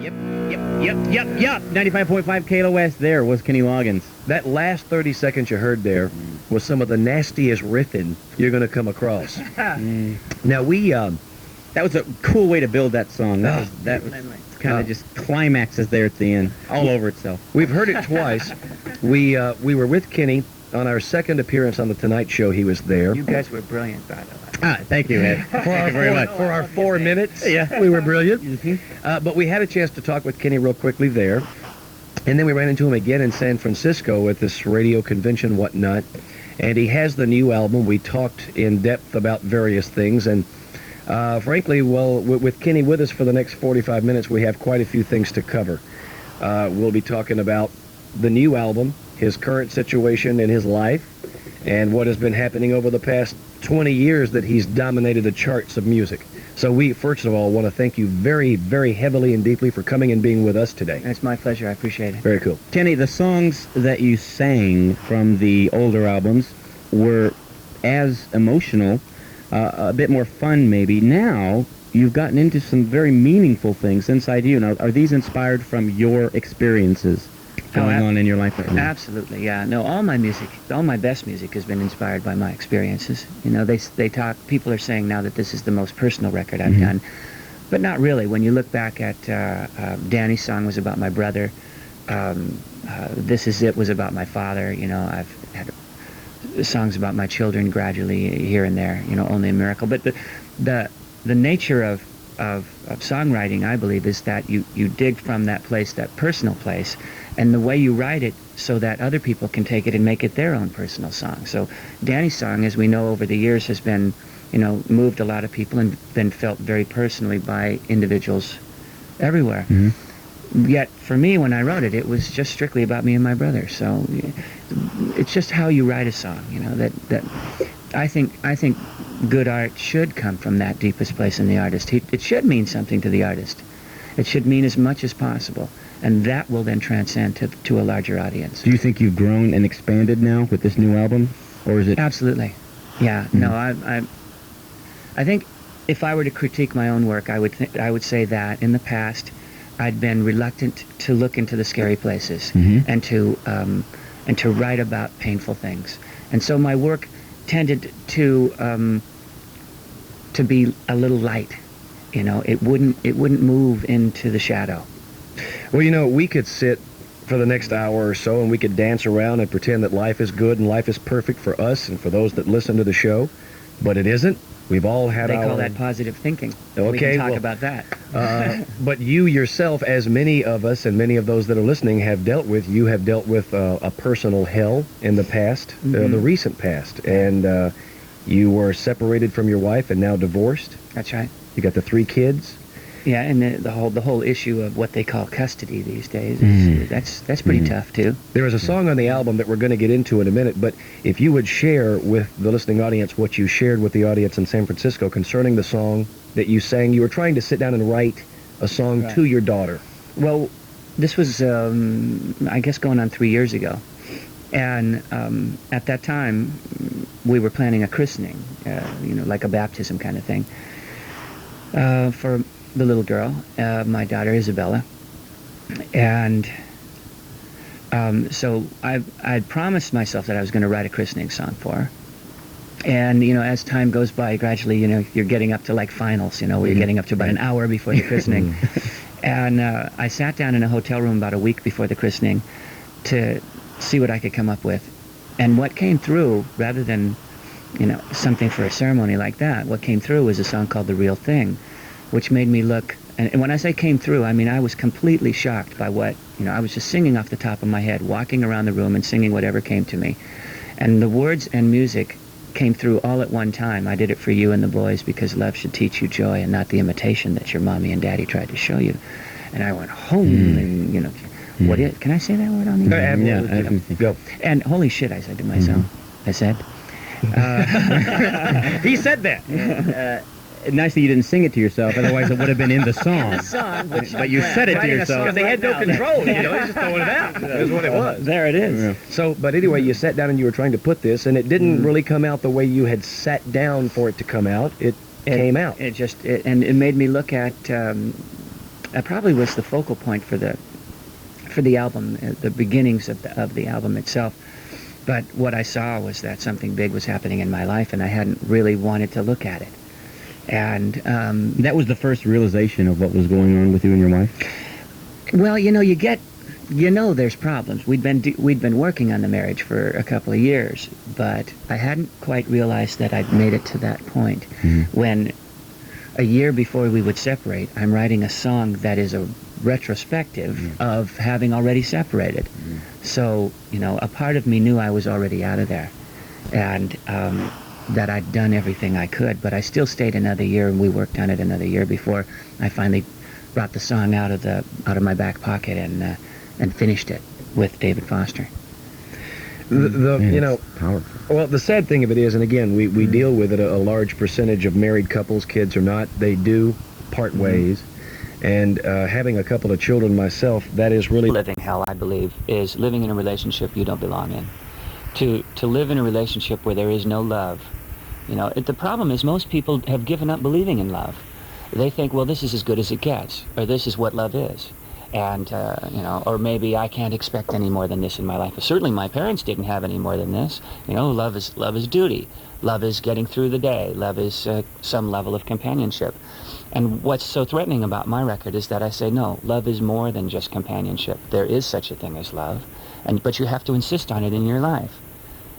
Yep. 95.5 KLOS there was Kenny Loggins. That last 30 seconds you heard there was some of the nastiest riffing you're going to come across. Now, that was a cool way to build that song. That was kind of just climaxes there at the end, all over itself. We've heard it twice. We were with Kenny on our second appearance on The Tonight Show. He was there. You guys were brilliant, by the way. Thank you, Ed. For our 4 minutes, we were brilliant. But we had a chance to talk with Kenny real quickly there. And then we ran into him again in San Francisco at this radio convention, whatnot. And he has the new album. We talked in depth about various things. And frankly, well, with Kenny with us for the next 45 minutes, we have quite a few things to cover. We'll be talking about the new album, his current situation in his life, and what has been happening over the past 20 years that he's dominated the charts of music. So we, first of all, want to thank you very, very heavily and deeply for coming and being with us today. It's my pleasure. I appreciate it. Very cool. Kenny, the songs that you sang from the older albums were as emotional, a bit more fun maybe. Now, you've gotten into some very meaningful things inside you. Now, are these inspired from your experiences going on in your life right now? Absolutely, yeah. No, all my best music has been inspired by my experiences. You know, they talk, people are saying now that this is the most personal record I've done, but not really. When you look back at Danny's song was about my brother, This Is It was about my father, you know, I've had songs about my children gradually here and there, you know, Only a Miracle. But the nature of songwriting, I believe, is that you dig from that place, that personal place, and the way you write it so that other people can take it and make it their own personal song. So Danny's song, as we know over the years, has been, you know, moved a lot of people and been felt very personally by individuals everywhere. Yet for me, when I wrote it, it was just strictly about me and my brother. So it's just how you write a song, you know, that I think good art should come from that deepest place in the artist. It should mean something to the artist. It should mean as much as possible, and that will then transcend to a larger audience. Do you think you've grown and expanded now with this new album, or is it? Absolutely, yeah. No, I think if I were to critique my own work, I would say that in the past I'd been reluctant to look into the scary places and to write about painful things, and so my work tended to be a little light. You know, it wouldn't move into the shadow. Well, you know, we could sit for the next hour or so and we could dance around and pretend that life is good and life is perfect for us and for those that listen to the show, but it isn't. We've all had They call that positive thinking. Okay, we can talk about that. But you yourself, as many of us and many of those that are listening have dealt with, you have dealt with a personal hell in the past, the recent past, and you were separated from your wife and now divorced. That's right. You got the 3 kids. Yeah, and the whole issue of what they call custody these days, is, that's pretty tough too. There is a song on the album that we're going to get into in a minute, but if you would share with the listening audience what you shared with the audience in San Francisco concerning the song that you sang. You were trying to sit down and write a song to your daughter. Well, this was, I guess, going on 3 years ago. And at that time, we were planning a christening, you know, like a baptism kind of thing, for the little girl, my daughter Isabella. And so I'd promised myself that I was going to write a christening song for her. And, you know, as time goes by, gradually, you know, you're getting up to like finals, you know, where you're getting up to about an hour before the christening. And I sat down in a hotel room about a week before the christening to see what I could come up with. And what came through, rather than, you know, something for a ceremony like that, what came through was a song called The Real Thing, which made me look, and when I say came through, I mean I was completely shocked by what, you know, I was just singing off the top of my head, walking around the room and singing whatever came to me. And the words and music came through all at one time. I did it for you and the boys because love should teach you joy and not the imitation that your mommy and daddy tried to show you. And I went home and, you know, what is, can I say that word on the air? Yeah, go. And holy shit, I said to myself, I said. He said that. Nice that you didn't sing it to yourself, otherwise it would have been in the song. But you said it to yourself. Because they had no control, you know, they just throwing it out. That's what it was. There it is. Yeah. So, but anyway, you sat down and you were trying to put this, and it didn't really come out the way you had sat down for it to come out. It came out. And it made me look at that probably was the focal point for the album, the beginnings of the album itself. But what I saw was that something big was happening in my life, and I hadn't really wanted to look at it. And that was the first realization of what was going on with you and your wife? Well, there's problems. We'd been working on the marriage for a couple of years, but I hadn't quite realized that I'd made it to that point. When a year before we would separate, I'm writing a song that is a retrospective of having already separated. So, a part of me knew I was already out of there, and that I'd done everything I could, but I still stayed another year, and we worked on it another year before I finally brought the song out of my back pocket and finished it with David Foster. Powerful. Well, the sad thing of it is, and again, we deal with it, a large percentage of married couples, kids or not, they do part ways. And having a couple of children myself, that is really... Living hell, I believe, is living in a relationship you don't belong in. To live in a relationship where there is no love. The problem is most people have given up believing in love. They think, well, this is as good as it gets, or this is what love is. And, or maybe I can't expect any more than this in my life. Certainly my parents didn't have any more than this. Love is duty. Love is getting through the day. Love is some level of companionship. And what's so threatening about my record is that I say, no, love is more than just companionship. There is such a thing as love, but you have to insist on it in your life.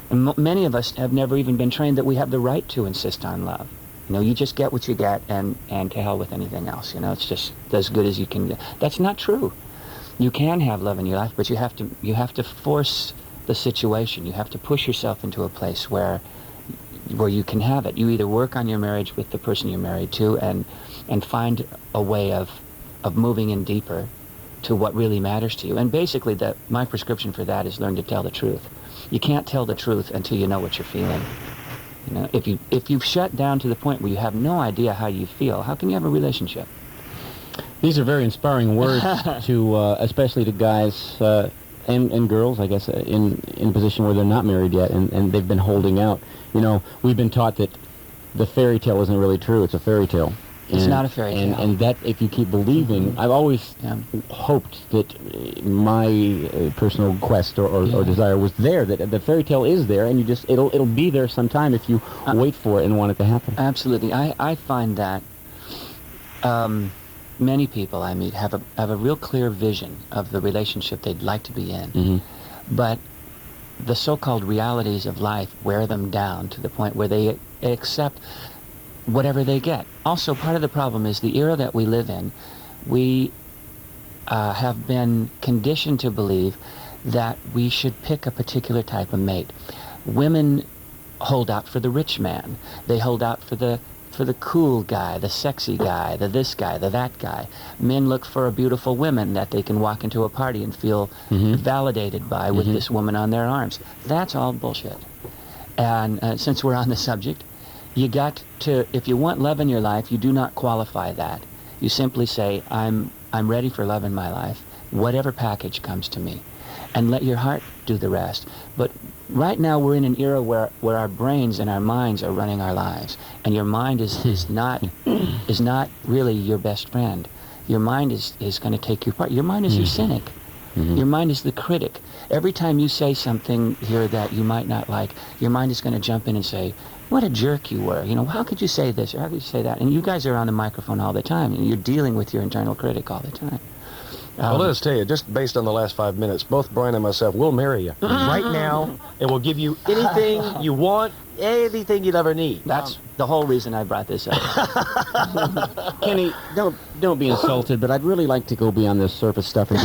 And many of us have never even been trained that we have the right to insist on love. You just get what you get, and to hell with anything else. It's just as good as you can get. That's not true. You can have love in your life, but you have to force the situation. You have to push yourself into a place where you can have it. You either work on your marriage with the person you're married to and find a way of moving in deeper to what really matters to you. And basically, my prescription for that is learn to tell the truth. You can't tell the truth until you know what you're feeling. If you've shut down to the point where you have no idea how you feel, how can you have a relationship? These are very inspiring words to, especially to guys and girls, I guess, in a position where they're not married yet and they've been holding out. We've been taught that the fairy tale isn't really true; it's a fairy tale. It's not a fairy tale. And that, if you keep believing, I've always hoped that my personal quest or desire was there, that the fairy tale is there, and it'll be there sometime if you wait for it and want it to happen. Absolutely. I find that many people I meet have a real clear vision of the relationship they'd like to be in, but the so-called realities of life wear them down to the point where they accept whatever they get. Also, part of the problem is the era that we live in. We have been conditioned to believe that we should pick a particular type of mate. Women hold out for the rich man. They hold out for the cool guy, the sexy guy, the this guy, the that guy. Men look for a beautiful woman that they can walk into a party and feel validated by with this woman on their arms. That's all bullshit. And since we're on the subject, you got to, if you want love in your life, you do not qualify that. You simply say, I'm ready for love in my life, whatever package comes to me, and let your heart do the rest. But right now we're in an era where our brains and our minds are running our lives, and your mind is not really your best friend. Your mind is going to take your part. Your mind is your cynic. Your mind is the critic. Every time you say something here that you might not like, your mind is going to jump in and say, what a jerk you were. How could you say this or how could you say that? And you guys are on the microphone all the time, and you're dealing with your internal critic all the time. Well, let us tell you, just based on the last 5 minutes, both Brian and myself will marry you right now, and we'll give you anything you want, anything you'd ever need. That's the whole reason I brought this up. Kenny, don't be insulted, but I'd really like to go beyond this surface stuff and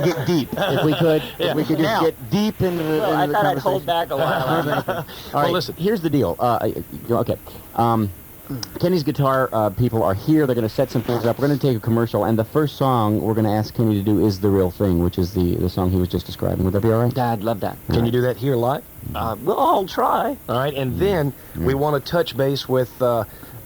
get deep, if we could. Yeah. If we could just get deep into the I thought I'd conversation. hold back a while. All right, listen. Here's the deal. Okay. Kenny's guitar people are here. They're going to set some things up. We're going to take a commercial, and the first song we're going to ask Kenny to do is The Real Thing, which is the song he was just describing. Would that be all right? I'd love that. Can you do that here live? Well, I'll try. All right, and then we want to touch base with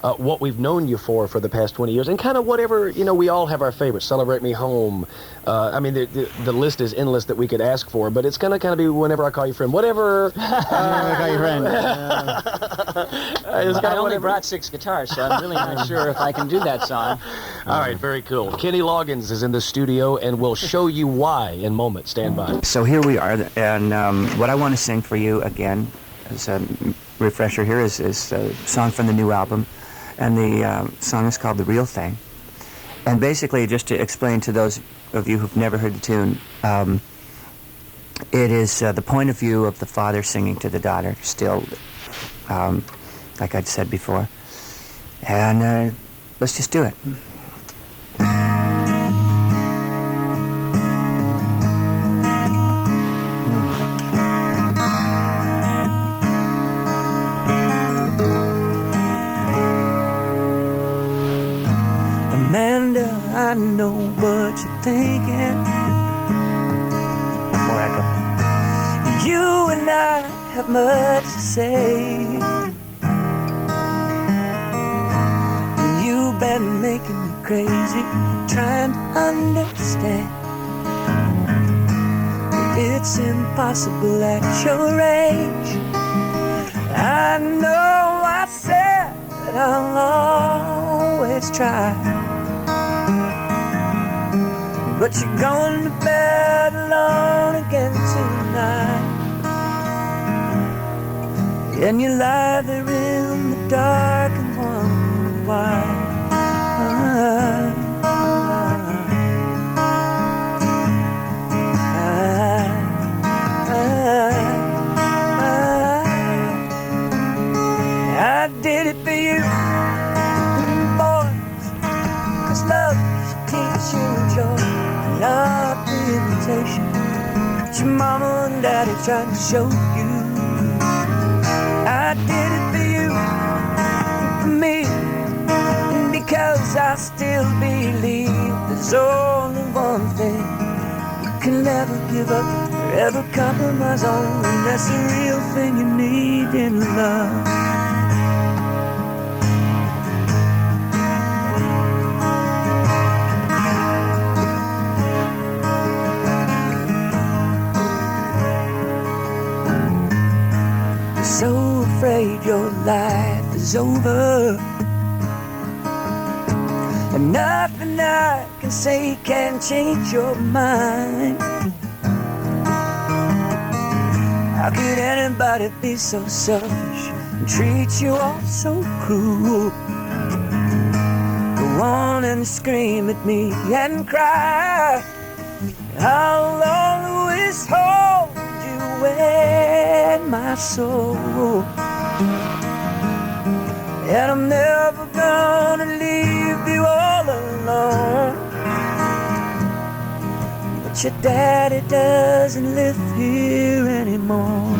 what we've known you for the past 20 years, and kind of whatever, we all have our favorites. Celebrate Me Home. I mean, the list is endless that we could ask for, but it's going to kind of be Whenever I Call You Friend. Whatever. I call you friend. I only whatever. brought 6 guitars, so I'm really not sure if I can do that song. All right, very cool. Kenny Loggins is in the studio, and we'll show you why in moments. Stand by. So here we are, and what I want to sing for you again, as a refresher here, is a song from the new album, and the song is called The Real Thing. And basically, just to explain to those of you who've never heard the tune, it is the point of view of the father singing to the daughter, still, like I'd said before. And let's just do it. Amanda, I know what you're thinking. More echo. You and I have much to say. You've been making me crazy, trying to understand. It's impossible at your age. I know I said that I'll always try, but you're going to bed alone again tonight, and you lie there in the dark and wonder why. I did it for you, boys, 'cause love should teach you joy, not the imitation that your mama and daddy tried to show you. I did it for you, for me, because I still believe there's only one thing you can never give up or ever compromise on, and that's the real thing you need in love. So afraid your life is over, and nothing I can say can change your mind. How could anybody be so selfish and treat you all so cruel? Go on and scream at me and cry. I'll always hold you in my soul, and I'm never gonna leave you all alone. But your daddy doesn't live here anymore.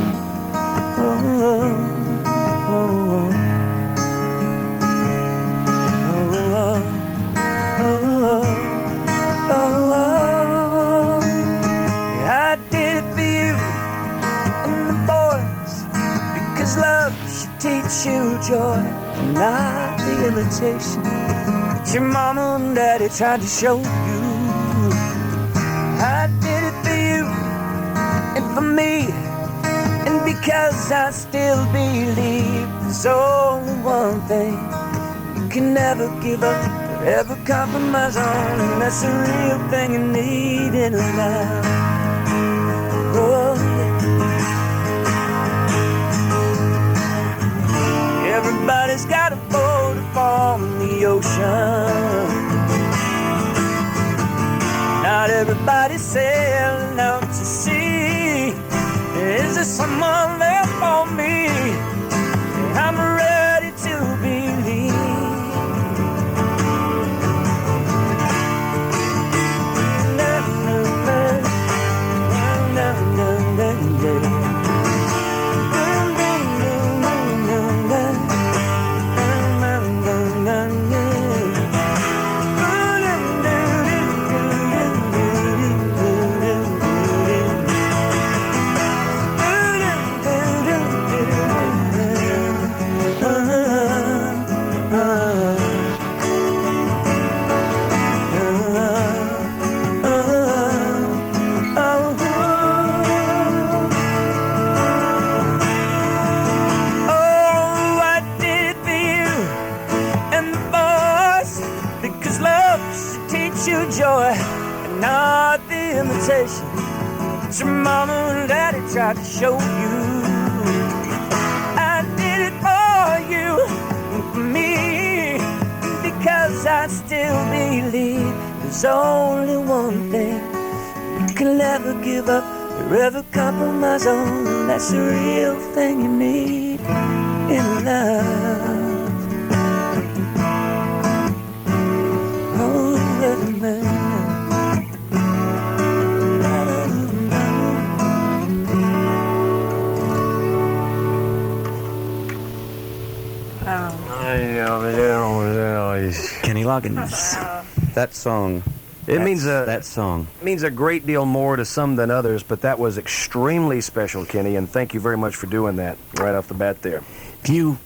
Oh, oh, oh, oh, oh, oh, oh. I did it for you and the boys, because love should teach you joy, not the imitation that your mama and daddy tried to show you. I did it for you and for me, and because I still believe there's only one thing you can never give up or ever compromise on, and that's the real thing you need in life. Oh, yeah. Everybody's got a boat upon the ocean. Not everybody's sailing out to sea. Is there someone there for me? I'm ready to believe. Na, na, na, na, na, na, na. real joy and not the imitation that your mama and daddy tried to show you. I did it for you and for me, because I still believe there's only one thing you can never give up or ever compromise on, and that's the real thing you need in love. Oh, little man. Kenny Loggins. That song. It means that song. means a great deal more to some than others, but that was extremely special, Kenny, and thank you very much for doing that right off the bat there. If you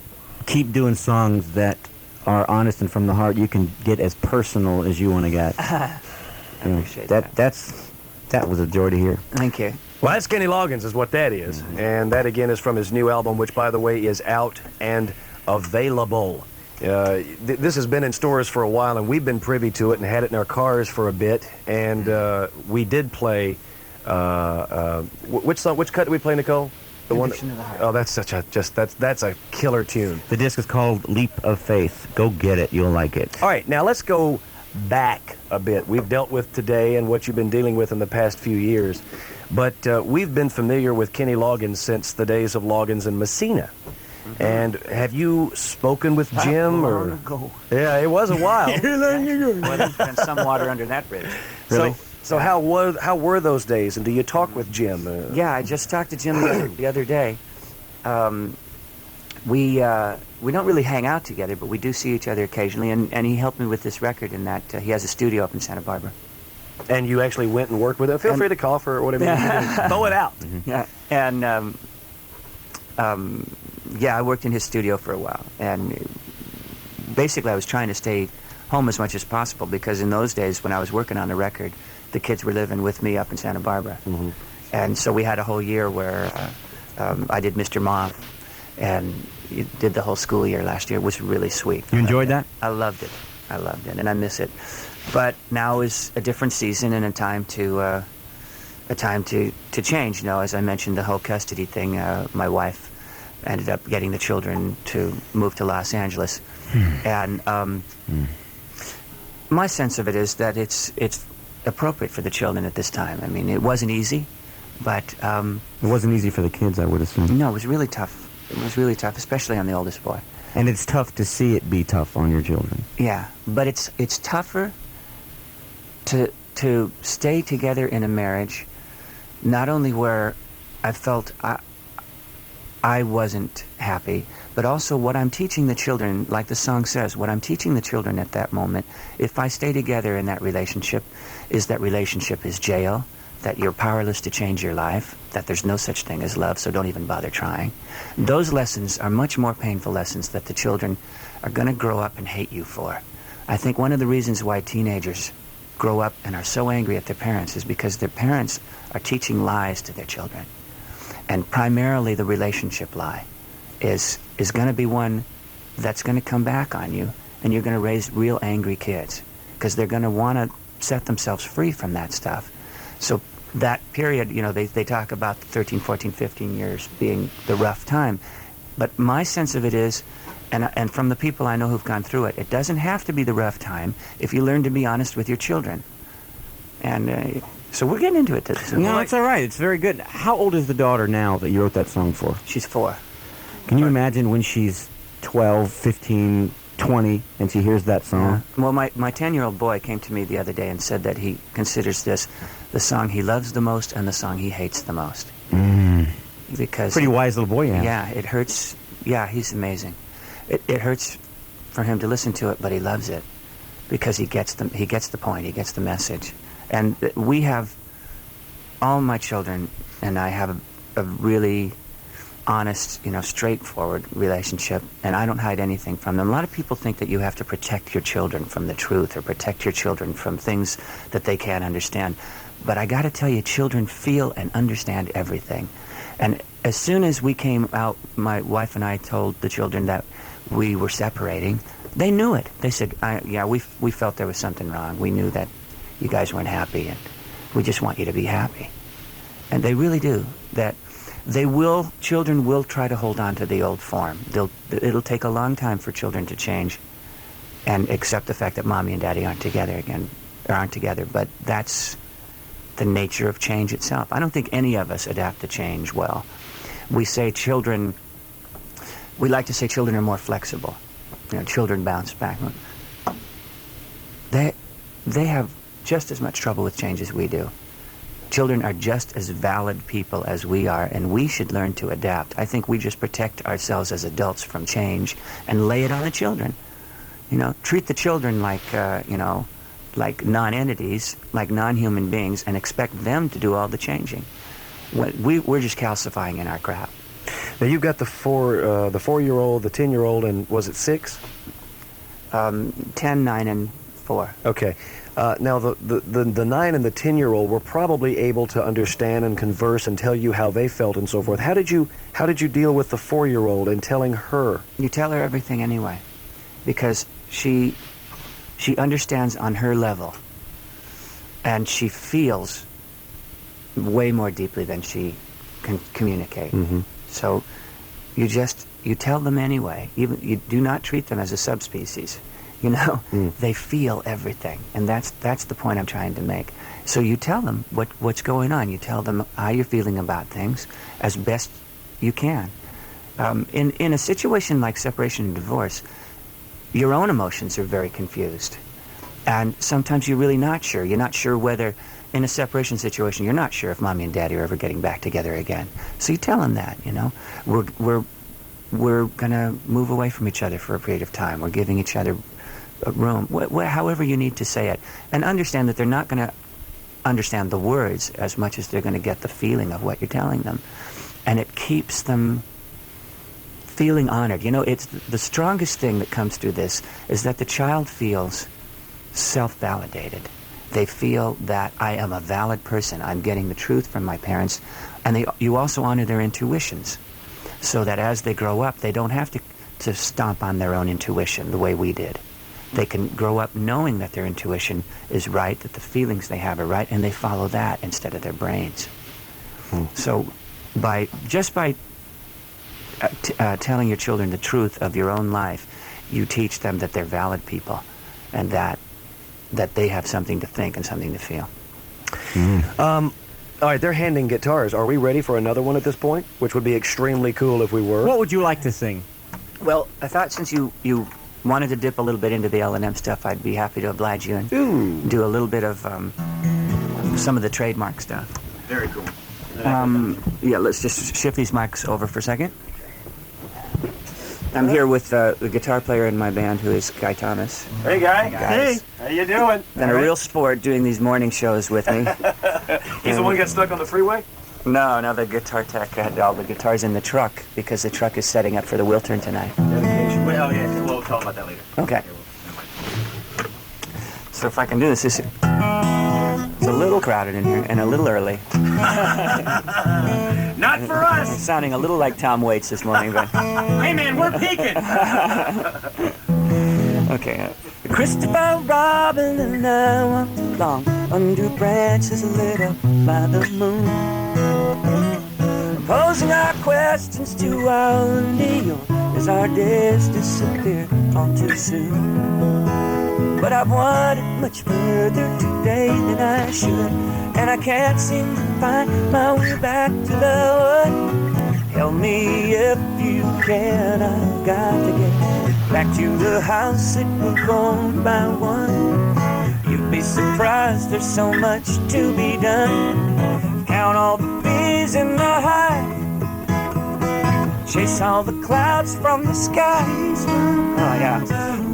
keep doing songs that are honest and from the heart, you can get as personal as you want to get. I appreciate that. That was a joy to hear. Thank you. Well, that's Kenny Loggins is what that is, and that again is from his new album, which by the way is out and available. This has been in stores for a while, and we've been privy to it and had it in our cars for a bit, and we did play which song, which cut did we play, Nicole? The one. Conviction of the Heart. Oh, that's such a that's a killer tune. The disc is called Leap of Faith. Go get it. You'll like it. All right, now let's go back a bit. We've dealt with today and what you've been dealing with in the past few years, but we've been familiar with Kenny Loggins since the days of Loggins and Messina. And have you spoken with Jim? Long ago. Yeah, it was a while. Well, there's been some water under that bridge. Really? So how were those days? And do you talk with Jim? Yeah, I just talked to Jim the other day. We don't really hang out together, but we do see each other occasionally, and he helped me with this record in that he has a studio up in Santa Barbara. And you actually went and worked with him. Feel free to cough or whatever. Yeah. Throw it out. Yeah, and yeah, I worked in his studio for a while, and basically I was trying to stay home as much as possible, because in those days when I was working on the record, the kids were living with me up in Santa Barbara. Mm-hmm. And so we had a whole year where I did Mr. Moth, and did the whole school year last year. It was really sweet. You enjoyed that? I loved it. I loved it, and I miss it. But now is a different season and a time to change. You know, as I mentioned, the whole custody thing. My wife ended up getting the children to move to Los Angeles, and my sense of it is that it's appropriate for the children at this time. I mean, it wasn't easy, but It wasn't easy for the kids, I would assume. no, it was really tough. It was really tough, especially on the oldest boy. And it's tough to see it be tough on your children. Yeah, but it's tougher to stay together in a marriage, not only where I felt I wasn't happy, but also what I'm teaching the children, like the song says, what I'm teaching the children at that moment, if I stay together in that relationship is jail, that you're powerless to change your life, that there's no such thing as love, so don't even bother trying. Those lessons are much more painful lessons that the children are going to grow up and hate you for. I think one of the reasons why teenagers grow up and are so angry at their parents is because their parents are teaching lies to their children. And primarily the relationship lie is going to be one that's going to come back on you, and you're going to raise real angry kids because they're going to want to set themselves free from that stuff. So that period, you know, they talk about 13, 14, 15 years being the rough time. But my sense of it is, and from the people I know who've gone through it, it doesn't have to be the rough time if you learn to be honest with your children. And so we're getting into it. No, it's all right. It's very good. How old is the daughter now that you wrote that song for? She's 4. Can you imagine when she's 12, 15, 20, and she hears that song? Well, my 10-year-old boy came to me the other day and said that he considers this the song he loves the most and the song he hates the most. Because Pretty wise little boy, yeah. Yeah, it hurts. Yeah, he's amazing. It hurts for him to listen to it, but he loves it because he gets the point, he gets the message. And we have, all my children and I have a really honest, you know, straightforward relationship, and I don't hide anything from them. A lot of people think that you have to protect your children from the truth or protect your children from things that they can't understand. But I got to tell you, children feel and understand everything. And as soon as we came out, my wife and I told the children that we were separating. They knew it. They said, we felt there was something wrong. We knew that you guys weren't happy, and we just want you to be happy. And they really do. That children will try to hold on to the old form. It'll take a long time for children to change and accept the fact that mommy and daddy aren't together again, or aren't together, but that's the nature of change itself. I don't think any of us adapt to change well. We like to say children are more flexible. Children bounce back. They have just as much trouble with change as we do. Children are just as valid people as we are, and we should learn to adapt. I think we just protect ourselves as adults from change and lay it on the children. Treat the children like, like non-entities, like non-human beings, and expect them to do all the changing. We're just calcifying in our crap. Now you've got the 4-year-old, the 10-year-old, and was it 6? 10, 9, and 4. Okay. Now the 9 and the 10-year-old were probably able to understand and converse and tell you how they felt and so forth. How did you deal with the 4-year-old in telling her? You tell her everything anyway, because she understands on her level, and she feels way more deeply than she can communicate. Mm-hmm. So you tell them anyway. Even you do not treat them as a subspecies. They feel everything, and that's the point I'm trying to make. So you tell them what's going on. You tell them how you're feeling about things as best you can. In a situation like separation and divorce, your own emotions are very confused, and sometimes you're really not sure. You're not sure whether, in a separation situation, you're not sure if mommy and daddy are ever getting back together again. So you tell them that. We're gonna move away from each other for a period of time. We're giving each other room, however you need to say it, and understand that they're not going to understand the words as much as they're going to get the feeling of what you're telling them, and it keeps them feeling honored. It's the strongest thing that comes through this is that the child feels self-validated. They feel that I am a valid person. I'm getting the truth from my parents, and you also honor their intuitions, so that as they grow up, they don't have to stomp on their own intuition the way we did. They can grow up knowing that their intuition is right, that the feelings they have are right, and they follow that instead of their brains. So by telling your children the truth of your own life, you teach them that they're valid people, and that they have something to think and something to feel. All right, they're handing guitars. Are we ready for another one at this point? Which would be extremely cool if we were. What would you like to sing? Well, I thought since you wanted to dip a little bit into the L&M stuff, I'd be happy to oblige you and do a little bit of some of the trademark stuff. Very cool. Yeah, let's just shift these mics over for a second. I'm here with the guitar player in my band, who is Guy Thomas. Hey, Guy. Guys. Hey, how you doing? Been a real sport doing these morning shows with me. He's the one who got stuck on the freeway? No, the guitar tech had all the guitars in the truck because the truck is setting up for the Wiltern tonight. Well, yeah, we'll talk about that later. Okay. So if I can do this, it's a little crowded in here and a little early. Not for us! I'm sounding a little like Tom Waits this morning, but... Hey, man, we're peaking! Okay. Christopher Robin and I walked along under branches lit up by the moon, posing our questions to our Leo as our days disappear all too soon. But I've wandered much further today than I should, and I can't seem to find my way back to the wood. Help me if you can, I've got to get back to the house that was owned by one. You'd be surprised, there's so much to be done. Count all the bees in the hive, chase all the clouds from the skies. Oh yeah.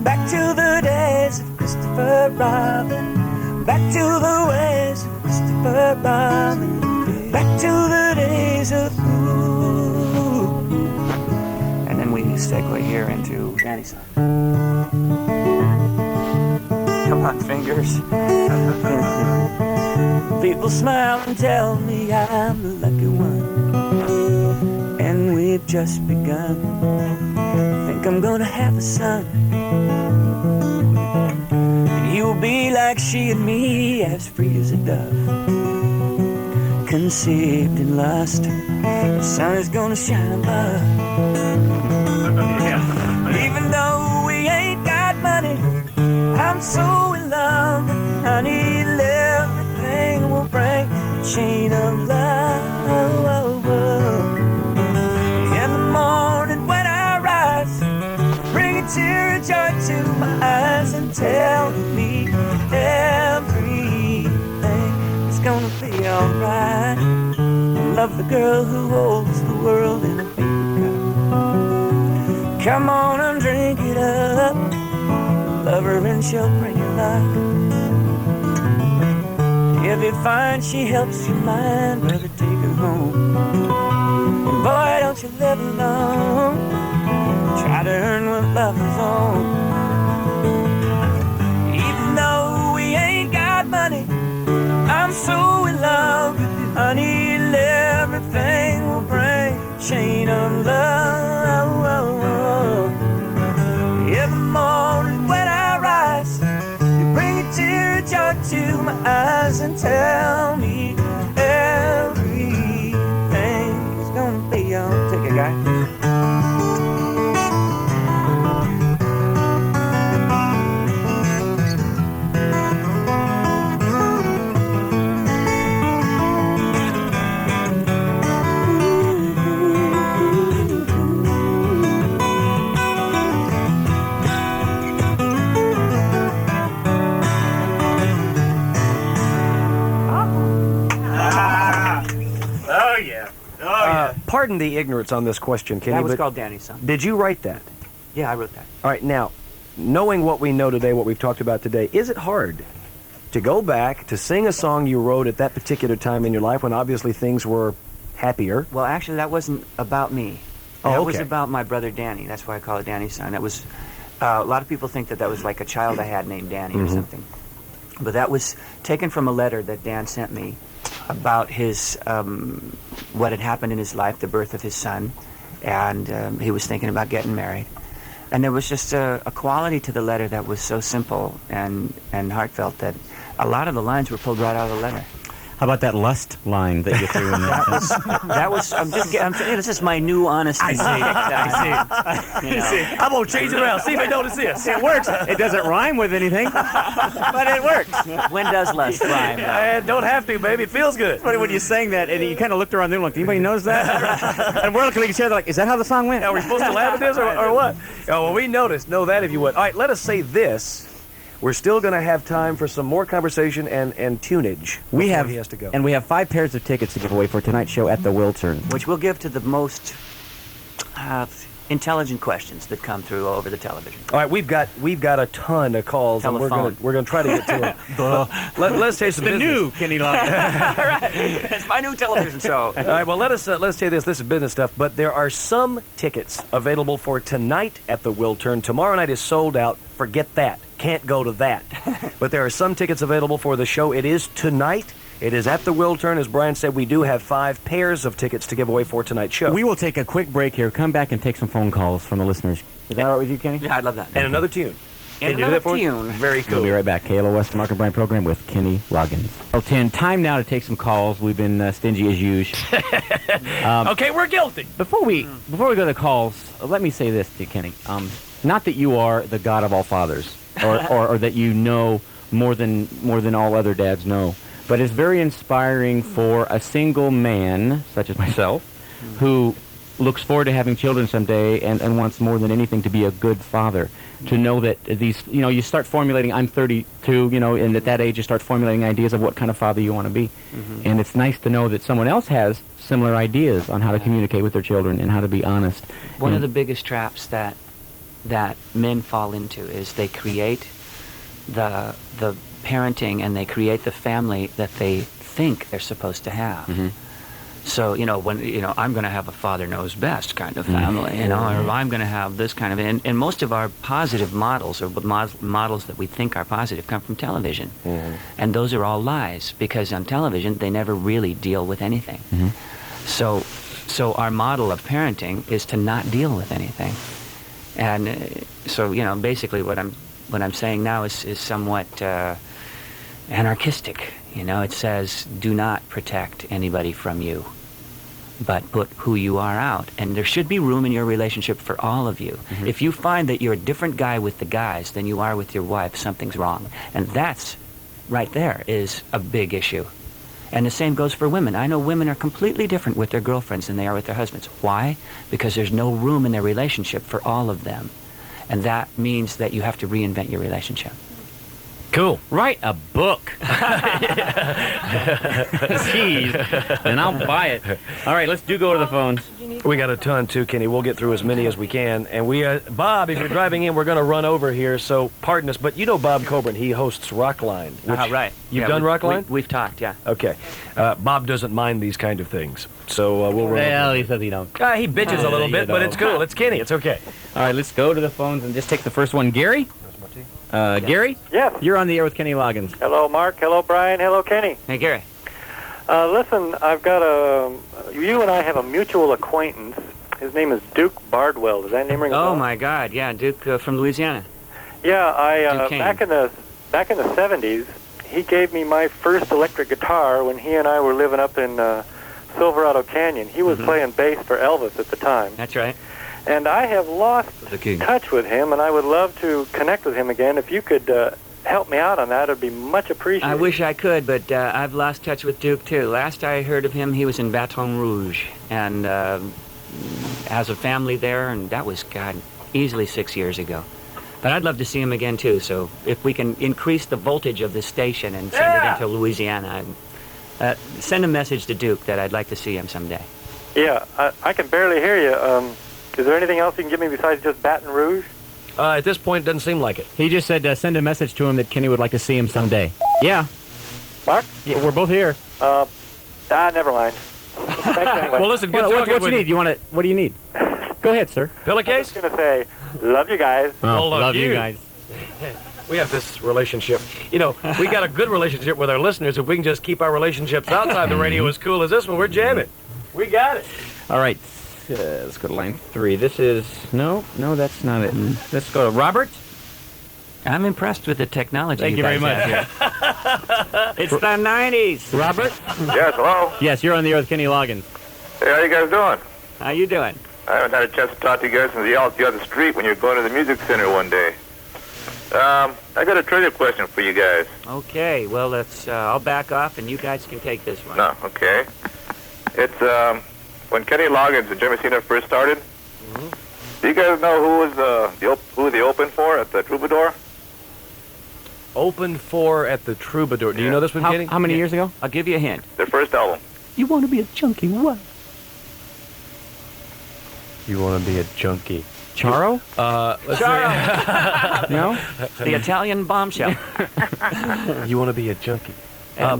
Back to the days of Christopher Robin, back to the ways of Christopher Robin, back to the days of Pooh. And then we segue here into Danny's song. Come on, fingers. People smile and tell me I'm the lucky one, and we've just begun. Think I'm gonna have a son, and he'll We'll be like she and me, as free as a dove, conceived in lust. The sun is gonna shine above. Even though we ain't got money, I'm so in love. Honey, everything will bring a chain of love. In the morning when I rise, bring a tear of joy to my eyes and tell me everything is gonna be alright. I love the girl who holds the world in a paper cup. Come on and drink it up. Love her and she'll bring you luck. If you find she helps you mind, brother, take her home. And boy, don't you live alone. Try to earn what love is on. Even though we ain't got money, I'm so in love. Honey, everything will bring a chain of love. In the morning when I rise, you bring a tear of joy to my eyes and tell me everything is gonna be on. Take it, guy. Pardon the ignorance on this question, Kenny. That was but called Danny's Song. did you write that? Yeah, I wrote that. All right, now, knowing what we know today, what we've talked about today, is it hard to go back to sing a song you wrote at that particular time in your life when obviously things were happier? Well, actually, that wasn't about me. Oh, That okay. was about my brother Danny. That's why I call it Danny's Song. That was a lot of people think that was like a child I had named Danny or something. But that was taken from a letter that Dan sent me about his what had happened in his life, the birth of his son, and he was thinking about getting married. And there was just a quality to the letter that was so simple and heartfelt that a lot of the lines were pulled right out of the letter. How about that lust line that you threw in there? That was, I'm saying, this is my new honesty. I see. I'm going to change it around. See if they notice this. It works. It doesn't rhyme with anything, but it works. When does lust rhyme? Don't have to, baby. It feels good. Funny when you sang that, and you kind of looked around the room like, anybody notice that? And we're looking at each other like, is that how the song went? Are we supposed to laugh at this or what? Oh, well, we noticed. Know that if you would. All right, let us say this. We're still going to have time for some more conversation and tunage. We before have, he has to go. and we have 5 pairs of tickets to give away for tonight's show at the Wiltern. Which we'll give to the most intelligent questions that come through over the television. All right, we've got a ton of calls, Telephone. and we're gonna try to get to them. Let's take some business. Kenny Loggins. All right, it's my new television show. All right, well, let's say this. This is business stuff, but there are some tickets available for tonight at the Wiltern. Tomorrow night is sold out. Forget that. Can't go to that. But there are some tickets available for the show. It is tonight. It is at the Wiltern. As Brian said, we do have 5 pairs of tickets to give away for tonight's show. We will take a quick break here, come back and take some phone calls from the listeners. Is that all right with you, Kenny? Yeah, I'd love that. And another tune. And Can you do another that for us? tune. Very cool. We'll be right back. KLOS, the Mark and Brian program with Kenny Loggins. 10. Time now to take some calls. We've been stingy as usual. Okay, we're guilty. Before we go to the calls, let me say this to you, Kenny. Not that you are the God of all fathers, or that you know more than all other dads know, but it's very inspiring for a single man such as myself, who looks forward to having children someday and wants more than anything to be a good father. To know that these, you start formulating. I'm 32, and at that age you start formulating ideas of what kind of father you want to be, and it's nice to know that someone else has similar ideas on how to communicate with their children and how to be honest. One of the biggest traps that men fall into is they create the parenting and they create the family that they think they're supposed to have. So, when, I'm going to have a father knows best kind of family, or I'm going to have this kind of, and most of our positive models, or models that we think are positive, come from television. And those are all lies, because on television, they never really deal with anything. So our model of parenting is to not deal with anything. And so, basically what I'm what I'm saying now is somewhat anarchistic. You know, it says, do not protect anybody from you, but put who you are out. And there should be room in your relationship for all of you. Mm-hmm. If you find that you're a different guy with the guys than you are with your wife, something's wrong. And that's, right there, is a big issue. And the same goes for women. I know women are completely different with their girlfriends than they are with their husbands. Why? Because there's no room in their relationship for all of them. And that means that you have to reinvent your relationship. Cool. Write a book. Jeez. And I'll buy it. All right, let's go to the phones. We got a ton, too, Kenny. We'll get through as many as we can. And Bob, if you're driving in, we're going to run over here, so pardon us. But you know Bob Coburn. He hosts Rockline. Right. You've done Rockline? We've talked, yeah. Okay. Bob doesn't mind these kind of things, so we'll run Well, over. he says he don't. He bitches a little bit, but it's cool. It's Kenny. It's okay. All right, let's go to the phones and just take the first one. Gary? Gary? Yes. You're on the air with Kenny Loggins. Hello, Mark. Hello, Brian. Hello, Kenny. Hey, Gary. Listen, I've got you and I have a mutual acquaintance. His name is Duke Bardwell. Does that name ring a bell? Oh, my God, yeah, Duke from Louisiana. Yeah, Duke Kane. back in the 70s, he gave me my first electric guitar when he and I were living up in Silverado Canyon. He was playing bass for Elvis at the time. That's right. And I have lost The king. touch with him, and I would love to connect with him again. If you could help me out on that, it would be much appreciated. I wish I could, but I've lost touch with Duke, too. Last I heard of him, he was in Baton Rouge, and has a family there, and that was, God, easily 6 years ago. But I'd love to see him again, too, so if we can increase the voltage of this station and send it into Louisiana, send a message to Duke that I'd like to see him someday. Yeah, I can barely hear you. Is there anything else you can give me besides just Baton Rouge? At this point, it doesn't seem like it. He just said send a message to him that Kenny would like to see him someday. Yeah. Mark? Yeah, we're both here. Never mind. Thanks anyway. Well, listen, good What talking you need? What do you need? Go ahead, sir. I'm Pillowcase? just going to say, love you guys. Love you you. guys. We have this relationship. You know, we got a good relationship with our listeners. If we can just keep our relationships outside the radio as cool as this one, we're jamming. We got it. All right. Let's go to line 3. This is... No, that's not it. Let's go to Robert. I'm impressed with the technology. Thank you very much. It's the 90s. Robert? Yes, hello. Yes, you're on the air with Kenny Loggins. Hey, how you guys doing? How you doing? I haven't had a chance to talk to you guys since you out the other street when you were going to the music center one day. I got a trivia question for you guys. Okay, well, I'll back off, and you guys can take this one. No, okay. It's when Kenny Loggins and Jim Messina first started. Do you guys know who they opened for at the Troubadour? Open for at the Troubadour. Do you know this one, Kenny? How many years ago? I'll give you a hint. Their first album. You want to be a chunky what? You want to be a junkie. Charo? Let's No? The Italian bombshell. say, you want to be a junkie.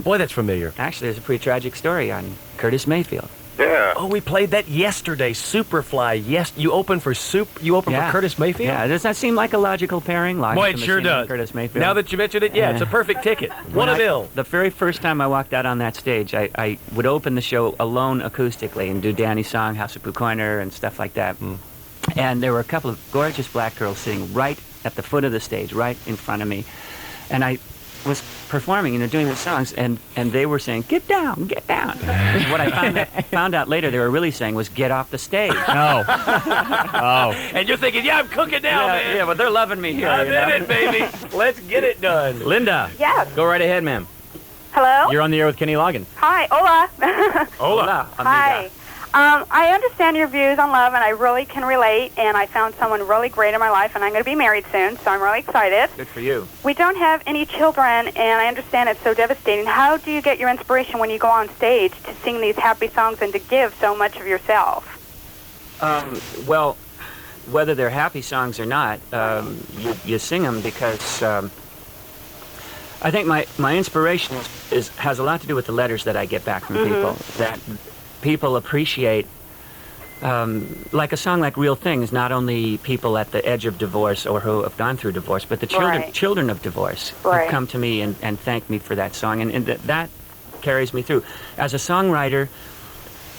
Boy, that's familiar. Actually, there's a pretty tragic story on Curtis Mayfield. Yeah. Oh, we played that yesterday. Superfly. Yes, you opened for Curtis Mayfield? Yeah, does that seem like a logical pairing? Boy, it sure does. Curtis Mayfield. Now that you mentioned it, yeah, it's a perfect ticket. What a bill. The very first time I walked out on that stage, I would open the show alone acoustically and do Danny's song, House of Pooh Corner, and stuff like that. And there were a couple of gorgeous black girls sitting right at the foot of the stage, right in front of me. And I was performing, doing the songs, and they were saying, "Get down, get down." What I found out later they were really saying was, "Get off the stage." No. Oh. And you're thinking, yeah, I'm cooking now, man. Yeah, but they're loving me here. I'm in it, baby. Let's get it done. Linda. Yes. Go right ahead, ma'am. Hello? You're on the air with Kenny Loggins. Hi. Hola. Hola, amiga. Hi. I understand your views on love, and I really can relate, and I found someone really great in my life, and I'm going to be married soon, so I'm really excited. Good for you. We don't have any children, and I understand it's so devastating. How do you get your inspiration when you go on stage to sing these happy songs and to give so much of yourself? Well, whether they're happy songs or not, you sing them because I think my inspiration has a lot to do with the letters that I get back from people, that people appreciate. Like a song like Real Things, not only people at the edge of divorce or who have gone through divorce, but the children of divorce have come to me and thanked me for that song, and that carries me through. As a songwriter,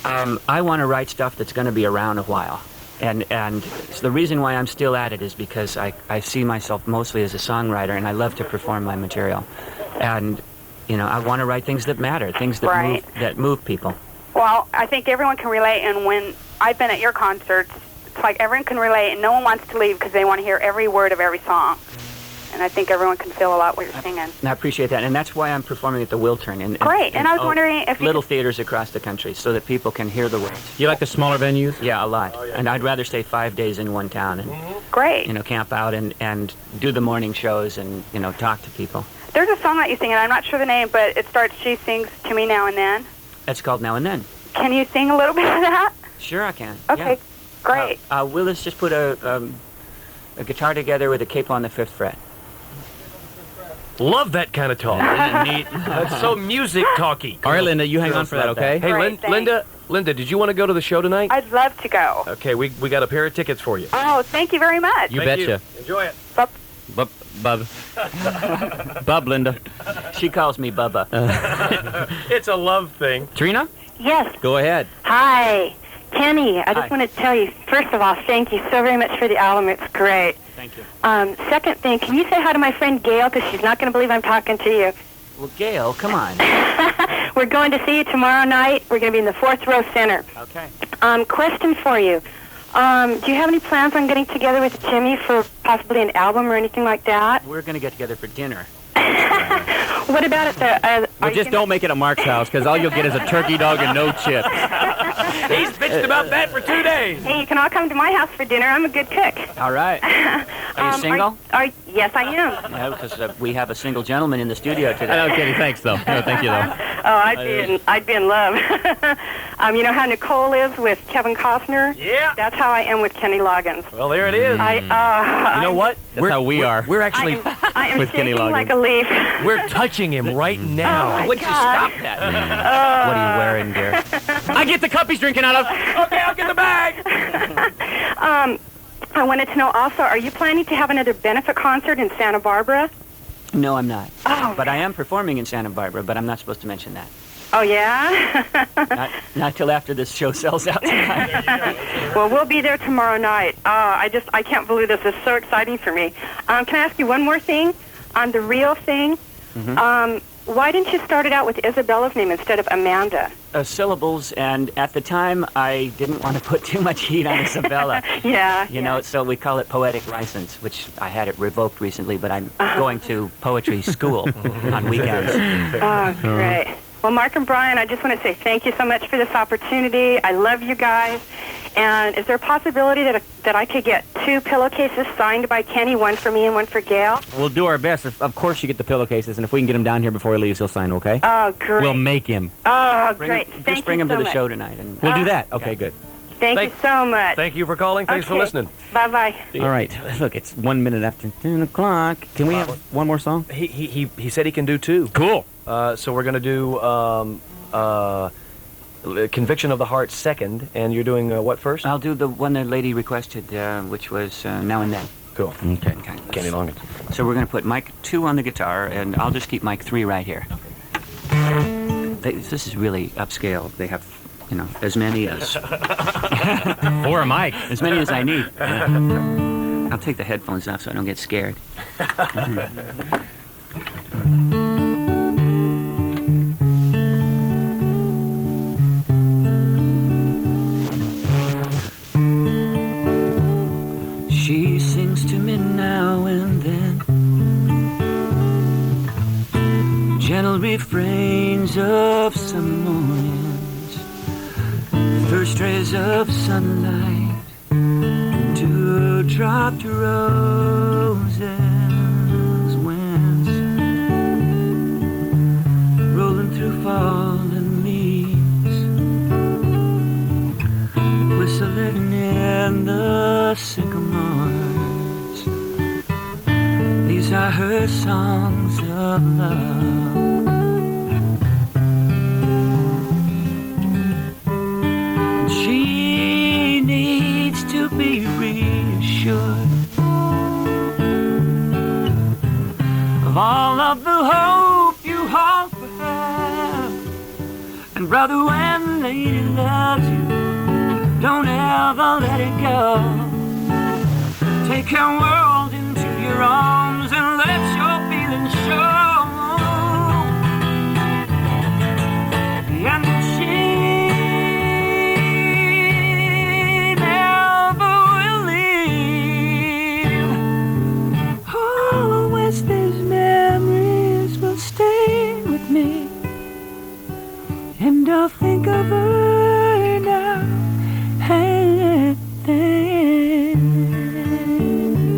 I want to write stuff that's going to be around a while. And the reason why I'm still at it is because I see myself mostly as a songwriter, and I love to perform my material. And, you know, I want to write things that matter, things that move people. Well, I think everyone can relate, and when I've been at your concerts, it's like everyone can relate, and no one wants to leave because they want to hear every word of every song. And I think everyone can feel a lot what you're singing. And I appreciate that, and that's why I'm performing at the Wiltern. Great, and I was wondering if little theaters across the country so that people can hear the words. You like the smaller venues? Yeah, a lot. Oh, yeah. And I'd rather stay 5 days in one town and Great. You know, camp out and do the morning shows and, you know, talk to people. There's a song that you sing, and I'm not sure the name, but it starts, she sings to me now and then. It's called Now and Then. Can you sing a little bit of that? Sure, I can. Okay, yeah. great. Willis just put a guitar together with a capo on the 5th fret. Love that kind of talk. Neat. That's so music talky. All right, Linda, you hang on for that, okay? Hey, Great, Linda, did you want to go to the show tonight? I'd love to go. Okay, we got a pair of tickets for you. Oh, thank you very much. You Thank betcha. you. Enjoy it. Bub. Bub, Linda. She calls me Bubba. It's a love thing. Trina? Yes. Go ahead. Hi. Kenny, I Hi. just want to tell you, first of all, thank you so very much for the album. It's great. Thank you. Second thing, can you say hi to my friend Gail, because she's not going to believe I'm talking to you. Well, Gail, come on. We're going to see you tomorrow night. We're going to be in the 4th row center. Okay. Question for you. Do you have any plans on getting together with Jimmy for possibly an album or anything like that? We're going to get together for dinner. What about at the... Well, just don't make it at Mark's house, because all you'll get is a turkey dog and no chips. He's bitched about that for 2 days. Hey, you can all come to my house for dinner. I'm a good cook. All right. Are you single? Yes, I am. Yeah, because we have a single gentleman in the studio today. I know, Kenny, thanks, though. No, thank you, though. I'd be in love. You know how Nicole is with Kevin Costner? Yeah. That's how I am with Kenny Loggins. Well, there it is. You know what? That's how we are. We're actually I am with Kenny shaking Loggins. like a leaf. we're touching him right now. Oh, my Would you God. stop that? What are you wearing, dear? I get the cup he's drinking out of. Okay, I'll get the bag. I wanted to know also, are you planning to have another benefit concert in Santa Barbara? No, I'm not. Oh. But I am performing in Santa Barbara, but I'm not supposed to mention that. Oh, yeah? Not till after this show sells out tonight. Well, we'll be there tomorrow night. I can't believe this. This is so exciting for me. Can I ask you one more thing? On the real thing, why didn't you start it out with Isabella's name instead of Amanda? Syllables, and at the time, I didn't want to put too much heat on Isabella. Yeah. You know, so we call it poetic license, which I had it revoked recently, but I'm going to poetry school on weekends. Oh, great. Well, Mark and Brian, I just want to say thank you so much for this opportunity. I love you guys. And is there a possibility that I could get 2 pillowcases signed by Kenny, one for me and one for Gail? We'll do our best. Of course you get the pillowcases, and if we can get him down here before he leaves, he'll sign, okay? Oh, great. We'll make him. Oh, great. Thank Just bring you him so to the much. show tonight. And We'll do that. Okay, good. Thank you so much. Thank you for calling. Thanks for Okay. listening. Bye-bye. All right. Look, it's 1 minute after 10 o'clock. Can we have one more song? He said he can do 2. Cool. So we're going to do Conviction of the Heart second, and you're doing what first? I'll do the one the lady requested, which was Now and Then. Cool. Okay. Kenny Loggins. So we're going to put Mike 2 on the guitar, and I'll just keep Mike 3 right here. This is really upscale. They have, you know, as many as... Or a mic. As many as I need. I'll take the headphones off so I don't get scared. She sings to me now and then, gentle refrains of some mornings, first rays of sunlight to dropped roses, winds rolling through fallen leaves, whistling in the sycamores. These are her songs of love. She needs to be reassured of all of the hope you hold for her. And brother, when lady loves you, don't ever lover, let it go. Take your world into your arms and let your feelings show. And she never will leave. Always these memories will stay with me, and I'll think of her now and then.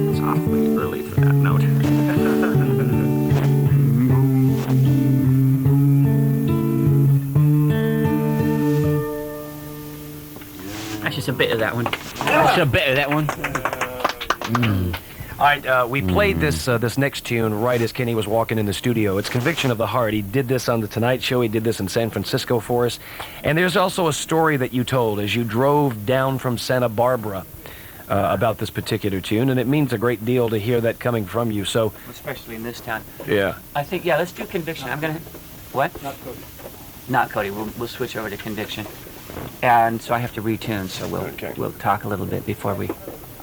It's awfully early for that note. That's just a bit of that one. That's a bit of that one. All right, we played this next tune right as Kenny was walking in the studio. It's Conviction of the Heart. He did this on The Tonight Show. He did this in San Francisco for us. And there's also a story that you told as you drove down from Santa Barbara about this particular tune, and it means a great deal to hear that coming from you. So, especially in this town. yeah. I think, yeah, let's do Conviction. I'm going to... What? Not Cody. Not Cody. We'll switch over to Conviction. And so I have to retune, so we'll talk a little bit before we...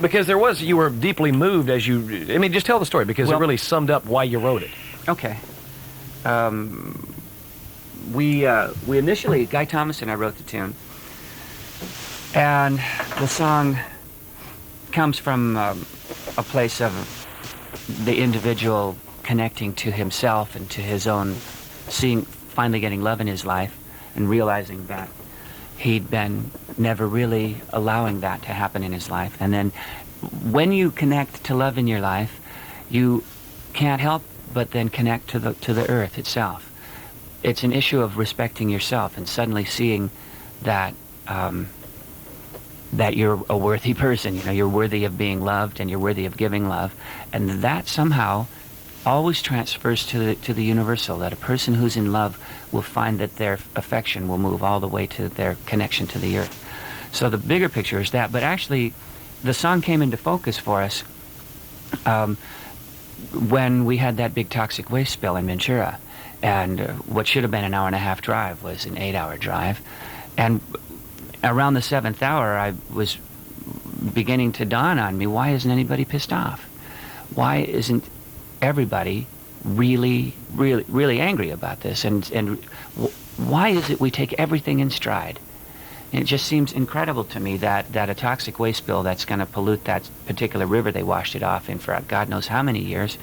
Because you were deeply moved as you, I mean, just tell the story, because it really summed up why you wrote it. Okay. We initially, Guy Thomas and I wrote the tune, and the song comes from a place of the individual connecting to himself and to his own, finally getting love in his life and realizing that he'd been never really allowing that to happen in his life. And then when you connect to love in your life, you can't help but then connect to the earth itself. It's an issue of respecting yourself and suddenly seeing that that you're a worthy person. You know, you're worthy of being loved and you're worthy of giving love. And that somehow always transfers to the universal, that a person who's in love will find that their affection will move all the way to their connection to the earth. So the bigger picture is that, but actually the song came into focus for us when we had that big toxic waste spill in Ventura, and what should have been an 1.5-hour drive was an 8-hour drive. And around the 7th hour, I was beginning to dawn on me, why isn't anybody pissed off? Why isn't everybody really angry about this? And why is it we take everything in stride? And it just seems incredible to me that a toxic waste spill that's going to pollute that particular river they washed it off in for God knows how many years,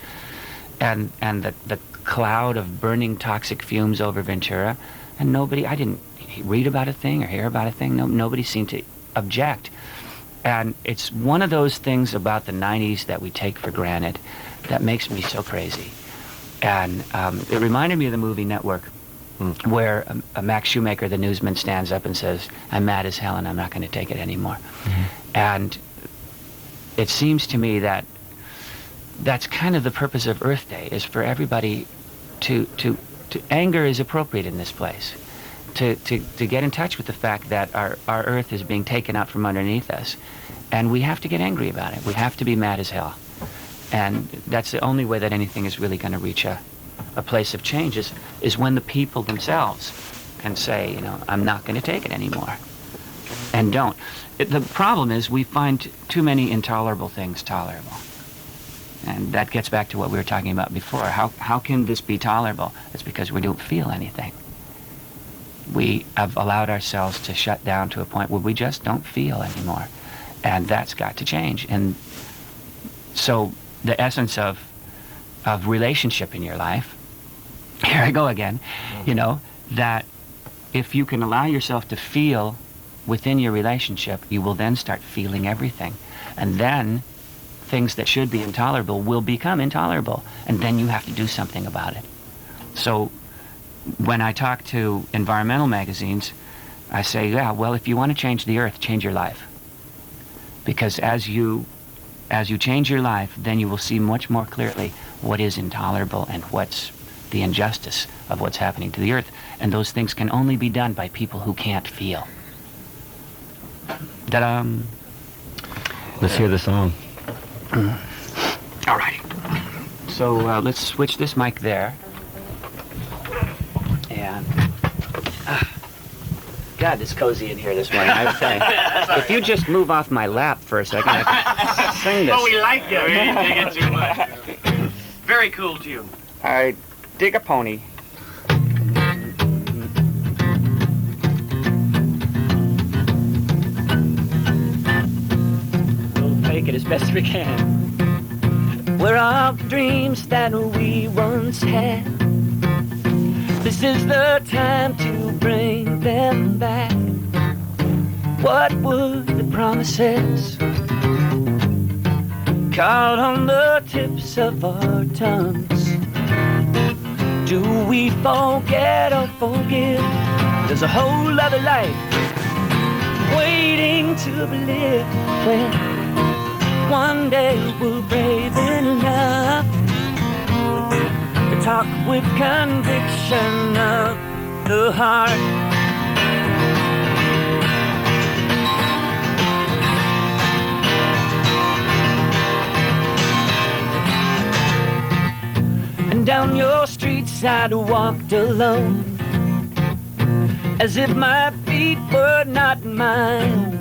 and the cloud of burning toxic fumes over Ventura, and I didn't read about a thing or hear about a thing. Nobody seemed to object. And it's one of those things about the 90s that we take for granted that makes me so crazy. And it reminded me of the movie Network, where Max Shoemaker, the newsman, stands up and says, I'm mad as hell and I'm not going to take it anymore. And it seems to me that that's kind of the purpose of Earth Day, is for everybody to anger is appropriate in this place. To get in touch with the fact that our Earth is being taken out from underneath us. And we have to get angry about it. We have to be mad as hell. And that's the only way that anything is really going to reach a place of change, is when the people themselves can say, you know, I'm not going to take it anymore. And don't. The problem is we find too many intolerable things tolerable. And that gets back to what we were talking about before. How can this be tolerable? It's because we don't feel anything. We have allowed ourselves to shut down to a point where we just don't feel anymore. And that's got to change. And so the essence of relationship in your life, here I go again, you know, that if you can allow yourself to feel within your relationship, you will then start feeling everything. And then things that should be intolerable will become intolerable. And then you have to do something about it. So when I talk to environmental magazines, I say, yeah, well, if you want to change the earth, change your life. Because as you change your life, then you will see much more clearly what is intolerable and what's the injustice of what's happening to the earth. And those things can only be done by people who can't feel. Ta-da! Let's hear the song. All right. So let's switch this mic there. And God, it's cozy in here this morning, I would say. If you just move off my lap for a second, I can sing this. Oh, we like you. We didn't dig it too much. Very cool tune. I dig a pony. We'll make it as best we can. We're all dreams that we once had. This is the time to bring them back. What were the promises caught on the tips of our tongues? Do we forget or forgive? There's a whole other life waiting to be lived when one day we're brave enough to talk with conviction of the heart. And down your streets I'd walked alone, as if my feet were not mine.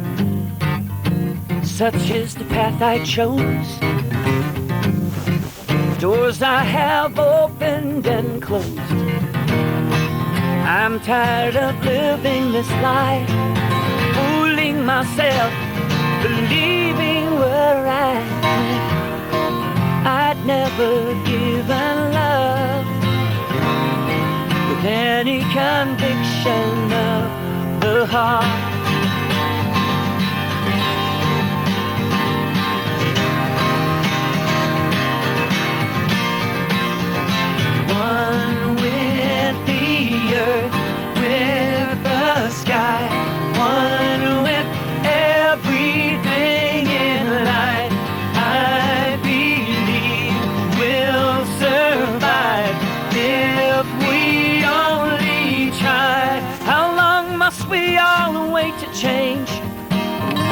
Such is the path I chose. Doors I have opened and closed. I'm tired of living this life, fooling myself, believing where I went. I'd never given love with any conviction of the heart. One with the earth, with the sky, one with everything in life. I believe we'll survive if we only try. How long must we all wait to change?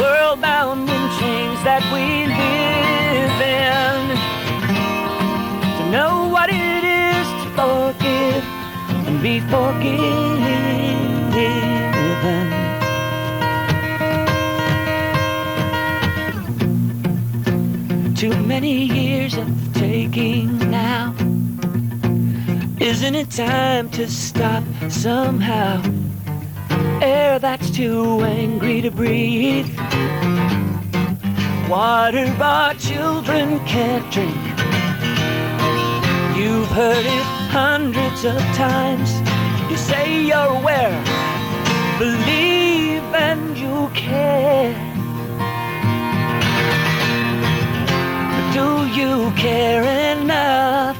World bound in chains that we live in, to know what it is to forgive and be forgiven. Too many years of taking now. Isn't it time to stop somehow? Air that's too angry to breathe, water our children can't drink. You've heard it hundreds of times. You say you're aware, believe and you care. But do you care enough?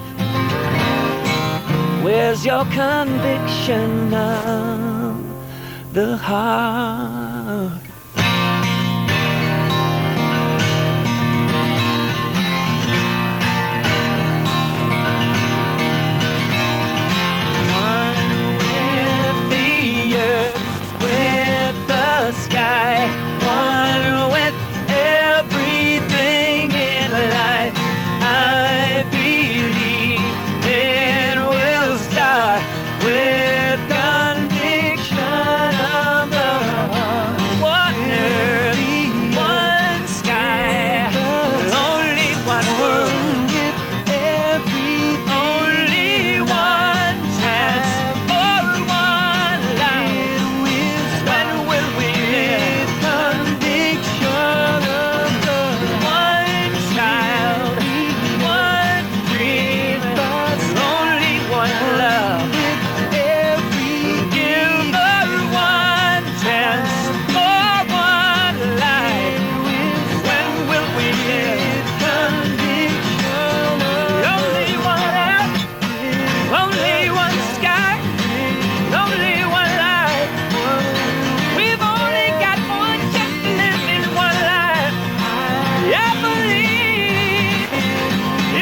Where's your conviction of the heart? Sky, one with everything in life. I believe it will start with conviction of the heart. One earth, one sky, only one world, only one chance for one life. When will we live? Conviction of the one child, one dream, only one love. Give her one chance for one life. When will we live? Conviction of only one earth, only one sky, only one life. We've only got one chance to live in one life. I believe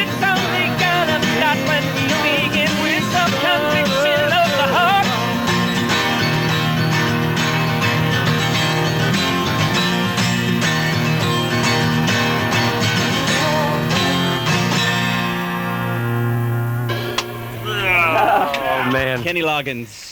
it's only gonna start when we begin with some conviction of the heart. Oh, man. Kenny Loggins.